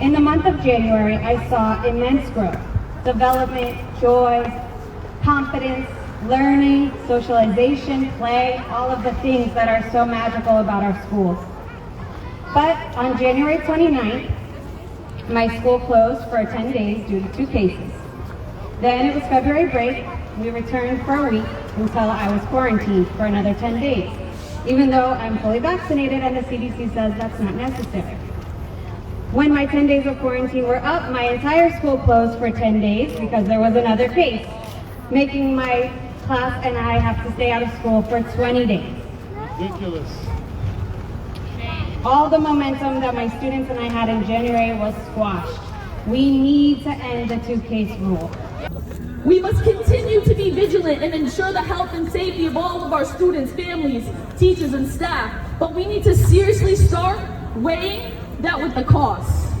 In the month of January, I saw immense growth, development, joy, confidence, learning, socialization, play, all of the things that are so magical about our schools. But on January 29th, my school closed for 10 days due to 2 cases. Then it was February break. We returned for a week until I was quarantined for another 10 days, even though I'm fully vaccinated and the CDC says that's not necessary. When my 10 days of quarantine were up, my entire school closed for 10 days because there was another case, making my class and I have to stay out of school for 20 days. Ridiculous. All the momentum that my students and I had in January was squashed. We need to end the 2-case rule. We must continue to be vigilant and ensure the health and safety of all of our students, families, teachers, and staff. But we need to seriously start weighing that with the costs.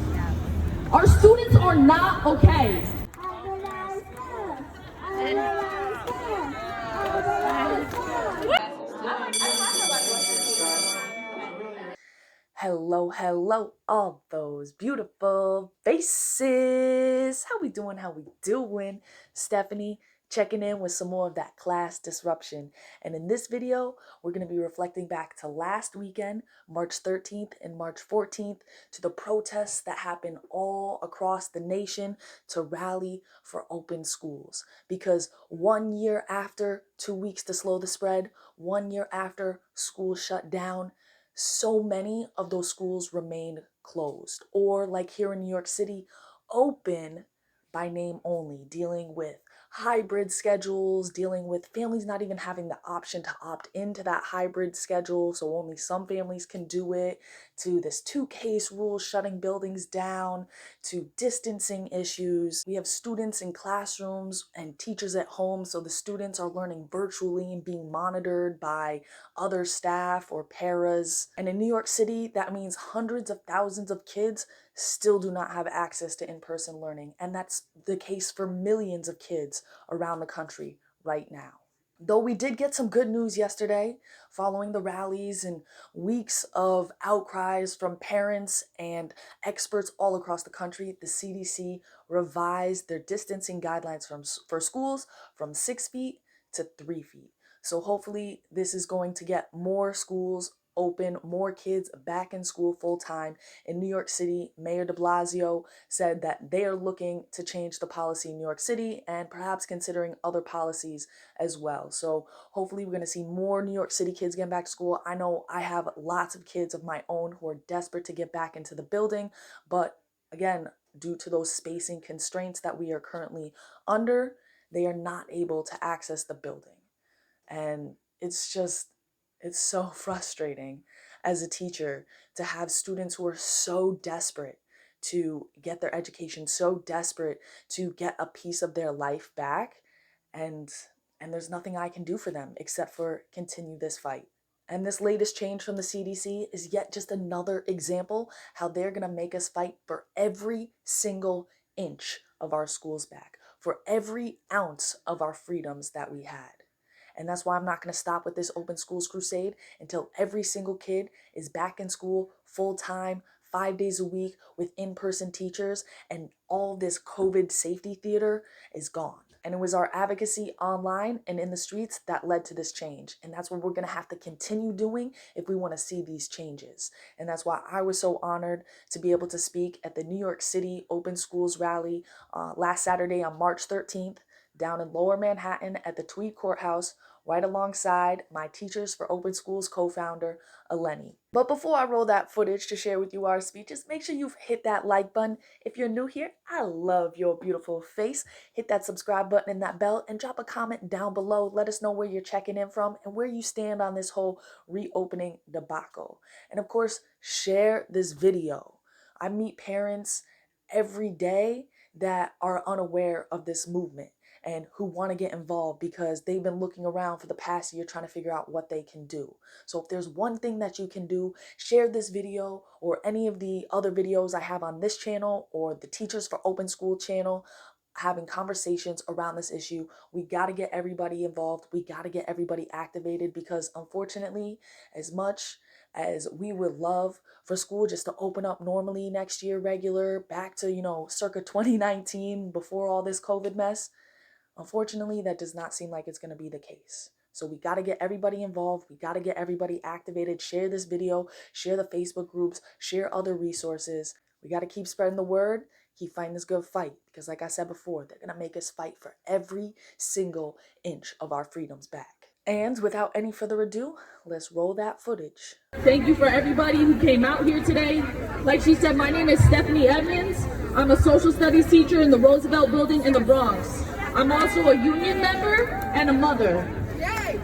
Our students are not okay. Hello, all those beautiful faces. How we doing? Stephanie checking in with some more of that class disruption. And in this video, we're going to be reflecting back to last weekend, March 13th and March 14th, to the protests that happened all across the nation to rally for open schools. Because 1 year after 2 weeks to slow the spread, 1 year after schools shut down, so many of those schools remained closed, or like here in New York City, open by name only, dealing with hybrid schedules, dealing with families not even having the option to opt into that hybrid schedule, so only some families can do it, to this 2-case rule shutting buildings down, to distancing issues. We have students in classrooms and teachers at home, so the students are learning virtually and being monitored by other staff or paras. And in New York City, that means hundreds of thousands of kids still do not have access to in-person learning. And that's the case for millions of kids around the country right now. Though we did get some good news yesterday, following the rallies and weeks of outcries from parents and experts all across the country, the CDC revised their distancing guidelines for schools from 6 feet to 3 feet. So hopefully this is going to get more schools open, more kids back in school full-time. In New York City, Mayor de Blasio said that they are looking to change the policy in New York City and perhaps considering other policies as well. So hopefully we're going to see more New York City kids getting back to school. I know I have lots of kids of my own who are desperate to get back into the building, but again, due to those spacing constraints that we are currently under, they are not able to access the building. And it's so frustrating as a teacher to have students who are so desperate to get their education, so desperate to get a piece of their life back, and there's nothing I can do for them except for continue this fight. And this latest change from the CDC is yet just another example how they're going to make us fight for every single inch of our schools back, for every ounce of our freedoms that we had. And that's why I'm not going to stop with this open schools crusade until every single kid is back in school full-time, 5 days a week with in-person teachers, and all this COVID safety theater is gone. And it was our advocacy online and in the streets that led to this change. And that's what we're going to have to continue doing if we want to see these changes. And that's why I was so honored to be able to speak at the New York City Open Schools Rally last Saturday on March 13th. Down in Lower Manhattan at the Tweed Courthouse, right alongside my Teachers for Open Schools co-founder, Eleni. But before I roll that footage to share with you our speeches, make sure you've hit that like button. If you're new here, I love your beautiful face. Hit that subscribe button and that bell and drop a comment down below. Let us know where you're checking in from and where you stand on this whole reopening debacle. And of course, share this video. I meet parents every day that are unaware of this movement and who want to get involved because they've been looking around for the past year trying to figure out what they can do. So if there's one thing that you can do, share this video or any of the other videos I have on this channel or the Teachers for Open School channel, having conversations around this issue. We got to get everybody involved. We got to get everybody activated because unfortunately, as much as we would love for school just to open up normally next year, regular, back to, circa 2019 before all this COVID mess. Unfortunately, that does not seem like it's going to be the case. So we got to get everybody involved. We got to get everybody activated. Share this video, share the Facebook groups, share other resources. We got to keep spreading the word, keep fighting this good fight. Because like I said before, they're going to make us fight for every single inch of our freedoms back. And without any further ado, let's roll that footage. Thank you for everybody who came out here today. Like she said, my name is Stephanie Edmonds. I'm a social studies teacher in the Roosevelt Building in the Bronx. I'm also a union member and a mother.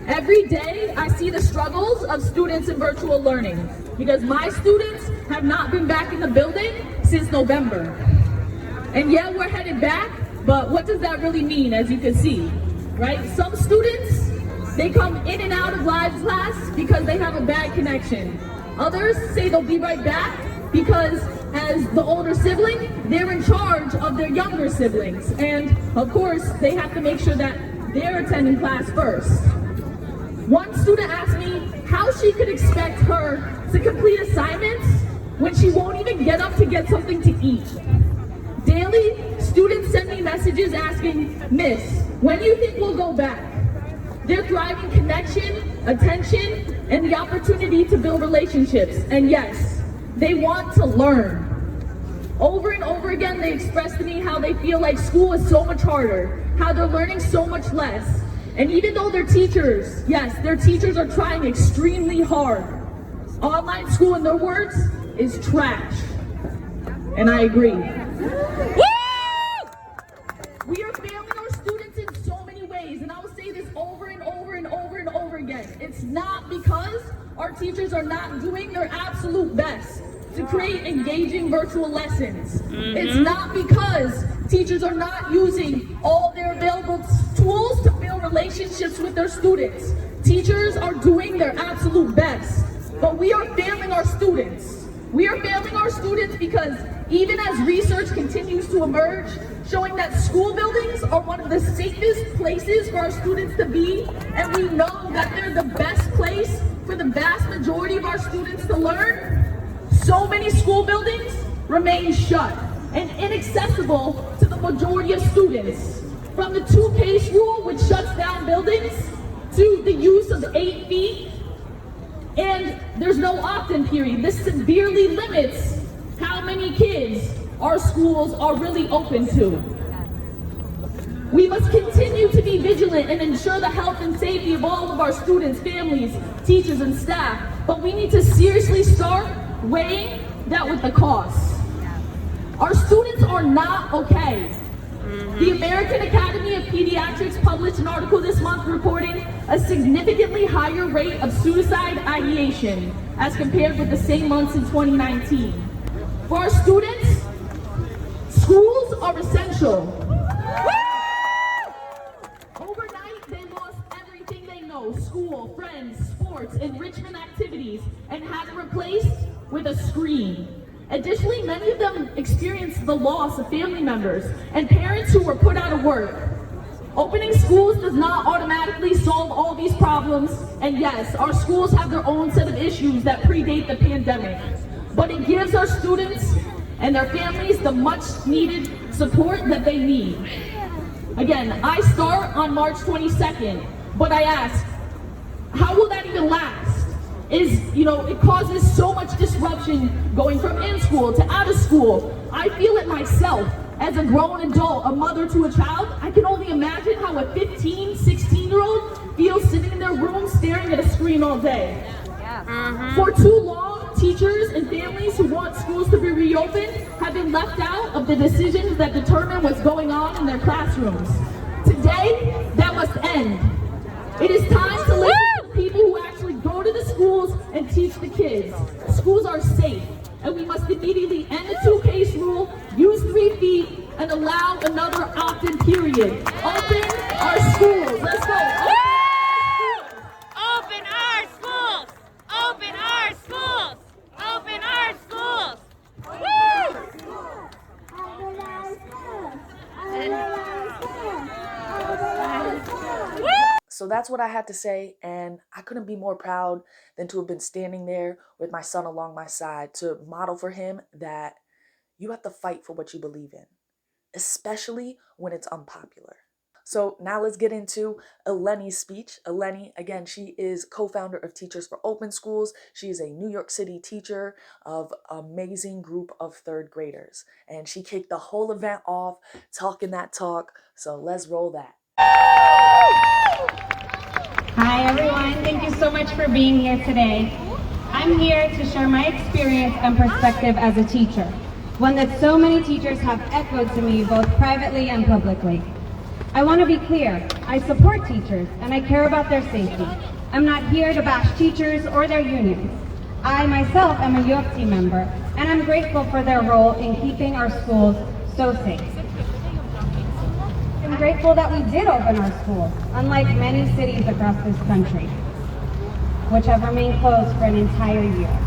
Every day I see the struggles of students in virtual learning because my students have not been back in the building since November. And yeah, we're headed back, but what does that really mean, as you can see, right? Some students, they come in and out of live class because they have a bad connection. Others say they'll be right back because as the older sibling, they're in charge of their younger siblings. And of course, they have to make sure that they're attending class first. One student asked me how she could expect her to complete assignments when she won't even get up to get something to eat. Daily, students send me messages asking, "Miss, when do you think we'll go back?" They're thriving connection, attention, and the opportunity to build relationships. And yes, they want to learn. Over and over again, they express to me how they feel like school is so much harder, how they're learning so much less. And even though their teachers, yes, their teachers are trying extremely hard, online school, in their words, is trash. And I agree. We are failing our students in so many ways, and I will say this over and over and over and over again. It's not because our teachers are not doing their absolute best to create engaging virtual lessons. It's not because teachers are not using all their available tools to build relationships with their students. Teachers are doing their absolute best, but we are failing our students. We are failing our students because even as research continues to emerge, showing that school buildings are one of the safest places for our students to be, and we know that they're the best place for the vast majority of our students to learn, so many school buildings remain shut and inaccessible to the majority of students. From the 2-case rule, which shuts down buildings, to the use of 8 feet, and there's no opt-in period. This severely limits how many kids our schools are really open to. We must continue to be vigilant and ensure the health and safety of all of our students, families, teachers, and staff, but we need to seriously start weighing that with the costs. Our students are not okay. The American Academy of Pediatrics published an article this month reporting a significantly higher rate of suicide ideation as compared with the same months in 2019. For our students, schools are essential. Overnight, they lost everything they know: school, friends, sports, enrichment activities, and had it replaced with a screen. Additionally, many of them experienced the loss of family members and parents who were put out of work. Opening schools does not automatically solve all these problems, and yes, our schools have their own set of issues that predate the pandemic, but it gives our students and their families the much needed support that they need. Again, I start on March 22nd, but I ask, how will that even last? It causes so much disruption going from in school to out of school. I feel it myself as a grown adult, a mother to a child. I can only imagine how a 15, 16-year-old feels sitting in their room staring at a screen all day. For too long, teachers and families who want schools to be reopened have been left out of the decisions that determine what's going on in their classrooms. Today, that must end. It is time to listen to the people who actually go to the schools and teach the kids. Schools are safe, and we must immediately end the 2-case rule, use 3 feet, and allow another opt-in period. Open our schools. Let's go. Open our schools! Open our schools! Open our schools! Woo! So that's what I had to say, and I I couldn't be more proud than to have been standing there with my son along my side to model for him that you have to fight for what you believe in, especially when it's unpopular. So now let's get into Eleni's speech. Eleni, again, she is co-founder of Teachers for Open Schools. She is a New York City teacher of an amazing group of third graders. And she kicked the whole event off talking that talk. So let's roll that. Hi everyone, thank you so much for being here today. I'm here to share my experience and perspective as a teacher, one that so many teachers have echoed to me both privately and publicly. I want to be clear, I support teachers and I care about their safety. I'm not here to bash teachers or their unions. I myself am a U of T member and I'm grateful for their role in keeping our schools so safe. I'm grateful that we did open our schools, unlike many cities across this country, which have remained closed for an entire year.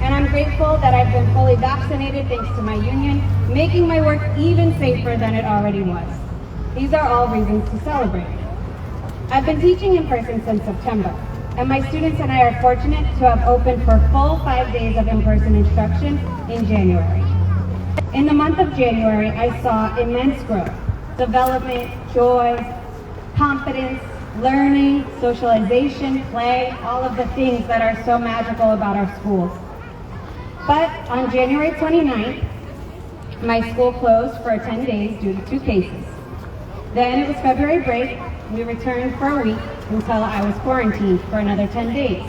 And I'm grateful that I've been fully vaccinated thanks to my union, making my work even safer than it already was. These are all reasons to celebrate. I've been teaching in person since September, and my students and I are fortunate to have opened for full 5 days of in-person instruction in January. In the month of January, I saw immense growth, development, joy, confidence, learning, socialization, play, all of the things that are so magical about our schools. But on January 29th, my school closed for 10 days due to 2 cases. Then it was February break. We returned for a week until I was quarantined for another 10 days,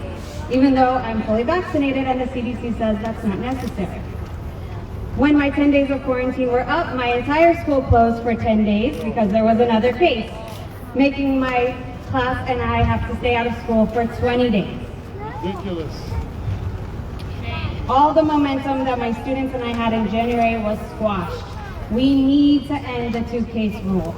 even though I'm fully vaccinated and the CDC says that's not necessary. When my 10 days of quarantine were up, my entire school closed for 10 days because there was another case, making my class and I have to stay out of school for 20 days. Ridiculous. All the momentum that my students and I had in January was squashed. We need to end the 2-case rule.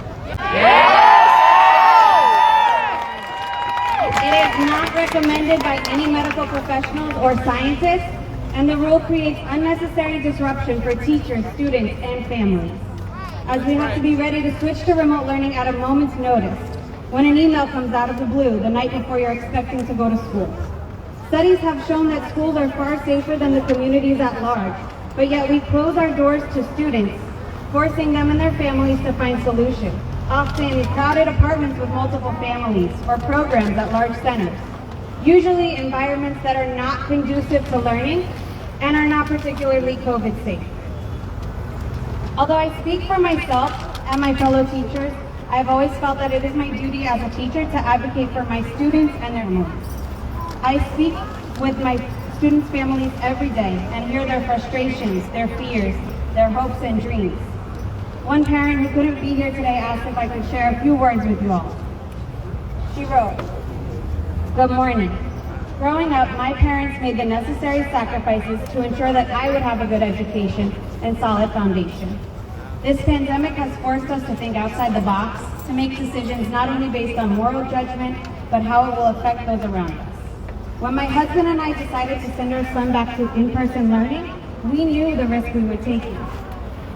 It is not recommended by any medical professionals or scientists, and the rule creates unnecessary disruption for teachers, students, and families, as we have to be ready to switch to remote learning at a moment's notice, when an email comes out of the blue the night before you're expecting to go to school. Studies have shown that schools are far safer than the communities at large, but yet we close our doors to students, forcing them and their families to find solutions, often in crowded apartments with multiple families or programs at large centers, usually environments that are not conducive to learning and are not particularly COVID safe. Although I speak for myself and my fellow teachers, I've always felt that it is my duty as a teacher to advocate for my students and their families. I speak with my students' families every day and hear their frustrations, their fears, their hopes and dreams. One parent who couldn't be here today asked if I could share a few words with you all. She wrote, "Good morning. Growing up, my parents made the necessary sacrifices to ensure that I would have a good education and solid foundation. This pandemic has forced us to think outside the box, to make decisions not only based on moral judgment, but how it will affect those around us. When my husband and I decided to send our son back to in-person learning, we knew the risk we were taking.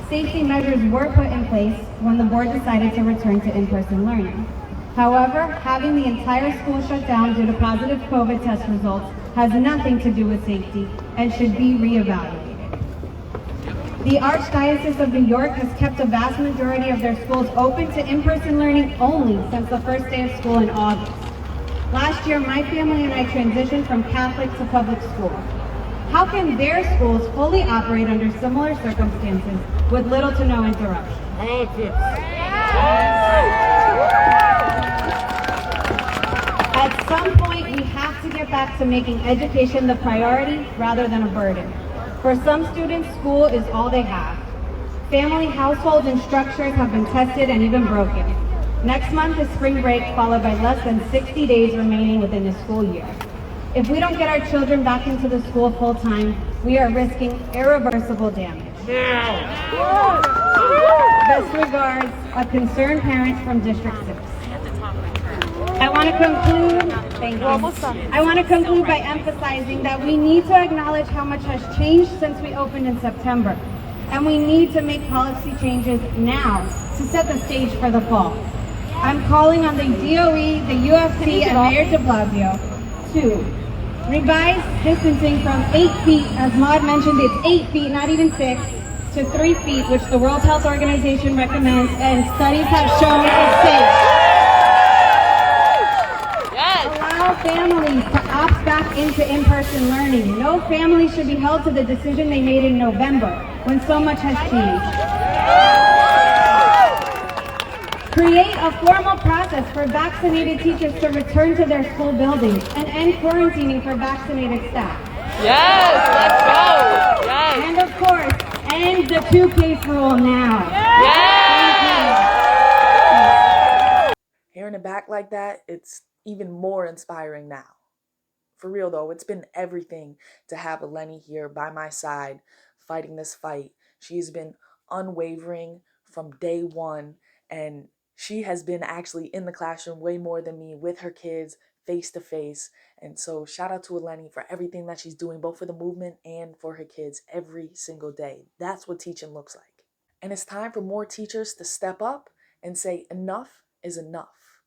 Safety measures were put in place when the board decided to return to in-person learning. However, having the entire school shut down due to positive COVID test results has nothing to do with safety and should be reevaluated. The Archdiocese of New York has kept a vast majority of their schools open to in-person learning only since the first day of school in August. Last year, my family and I transitioned from Catholic to public school. How can their schools fully operate under similar circumstances with little to no interruption?" Politics. At some point, we have to get back to making education the priority rather than a burden. For some students, school is all they have. Family, households, and structures have been tested and even broken. Next month is spring break, followed by less than 60 days remaining within the school year. If we don't get our children back into the school full time, we are risking irreversible damage. Best regards, a concerned parent from District 6. I want to conclude, thank you. I want to conclude by emphasizing that we need to acknowledge how much has changed since we opened in September. And we need to make policy changes now to set the stage for the fall. I'm calling on the DOE, the U of T, and Mayor de Blasio 2. Revise distancing from 8 feet, as Maud mentioned, it's 8 feet, not even 6, to 3 feet, which the World Health Organization recommends and studies have shown is safe. Allow families to opt back into in-person learning. No family should be held to the decision they made in November, when so much has changed. Create a formal process for vaccinated teachers to return to their school buildings and end quarantining for vaccinated staff. Yes, let's go. Yes. And of course, end the 2-case rule now. Yes. Hearing it back like that, it's even more inspiring now. For real though, it's been everything to have Eleni here by my side, fighting this fight. She's been unwavering from day one, and she has been actually in the classroom way more than me with her kids face to face. And so shout out to Eleni for everything that she's doing, both for the movement and for her kids every single day. That's what teaching looks like. And it's time for more teachers to step up and say enough is enough,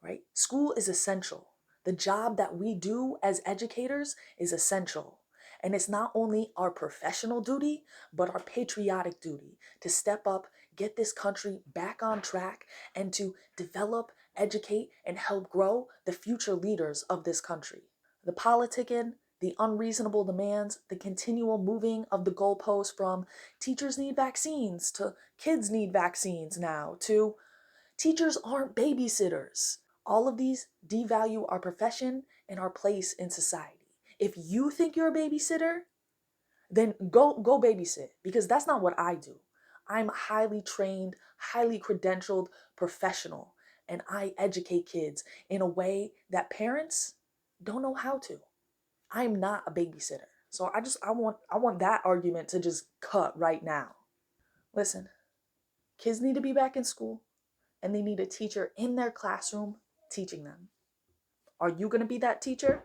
right? School is essential. The job that we do as educators is essential. And it's not only our professional duty, but our patriotic duty to step up, get this country back on track, and to develop, educate, and help grow the future leaders of this country. The politicking, the unreasonable demands, the continual moving of the goalposts from teachers need vaccines to kids need vaccines now to teachers aren't babysitters. All of these devalue our profession and our place in society. If you think you're a babysitter, then go babysit, because that's not what I do. I'm a highly trained, highly credentialed professional, and I educate kids in a way that parents don't know how to. I'm not a babysitter. So I want that argument to just cut right now. Listen, kids need to be back in school, and they need a teacher in their classroom teaching them. Are you going to be that teacher?